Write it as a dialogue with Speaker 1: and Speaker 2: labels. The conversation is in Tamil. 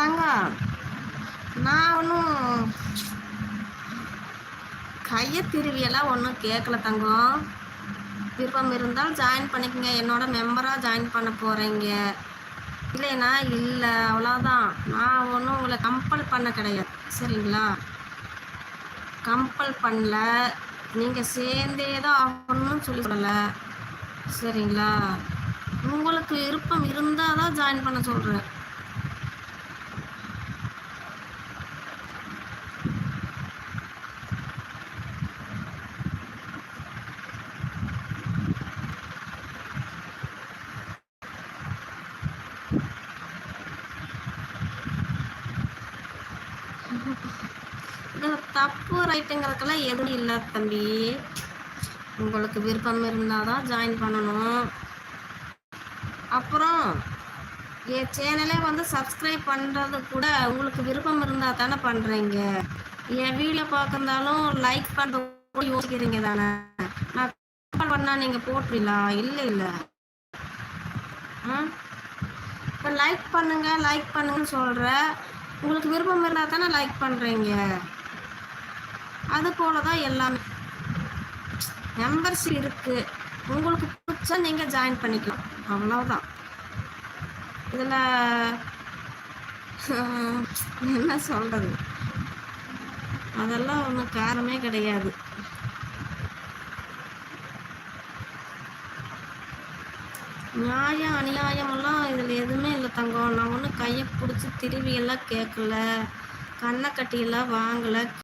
Speaker 1: தங்கம், நான் ஒன்றும் கையை திருவியெல்லாம் ஒன்றும் கேட்கல தங்கம். விருப்பம் இருந்தால் ஜாயின் பண்ணிக்கங்க, என்னோட மெம்பராக ஜாயின் பண்ண போகிறீங்க. இல்லைனா இல்லை, அவ்வளோதான். நான் ஒன்றும் உங்களை கம்பல் பண்ண கிடையாது, சரிங்களா? கம்பல் பண்ணல, நீங்கள் சேர்ந்தே தான் ஆகணும்னு சொல்லலை, சரிங்களா? உங்களுக்கு விருப்பம் இருந்தால் தான் ஜாயின் பண்ண சொல்கிறேன். இதில் தப்பு ரைட்டுங்கிறதுக்கெல்லாம் எதுவும் இல்லை தம்பி. உங்களுக்கு விருப்பம் இருந்தால் தான் ஜாயின் பண்ணணும். அப்புறம் என் சேனலே வந்து சப்ஸ்கிரைப் பண்ணுறது கூட உங்களுக்கு விருப்பம் இருந்தால் தானே பண்ணுறீங்க. என் வீடியோ பார்க்குறதாலும் லைக் பண்ணுறது கூட யோசிக்கிறீங்க தானே. நான் பண்ணால் நீங்கள் போட்டுறீங்களா? இல்லை இல்லை. இப்போ லைக் பண்ணுங்கன்னு சொல்கிற, உங்களுக்கு விருப்பம் இருந்தால் தானே லைக் பண்ணுறீங்க. அது போல தான் எல்லாமே. மெம்பர்ஷிப் இருக்குது, உங்களுக்கு பிடிச்சா நீங்கள் ஜாயின் பண்ணிக்கலாம், அவ்வளோதான். இதில் என்ன சொல்கிறது, அதெல்லாம் ஒன்றும் காரணமே கிடையாது. நியாயம் அநியாயமெல்லாம் இதில் எதுவுமே இல்லை தங்கம். நான் ஒன்றும் கையை பிடிச்சி திருவியெல்லாம் கேட்கல, கண்ணை கட்டியெல்லாம் வாங்கலை.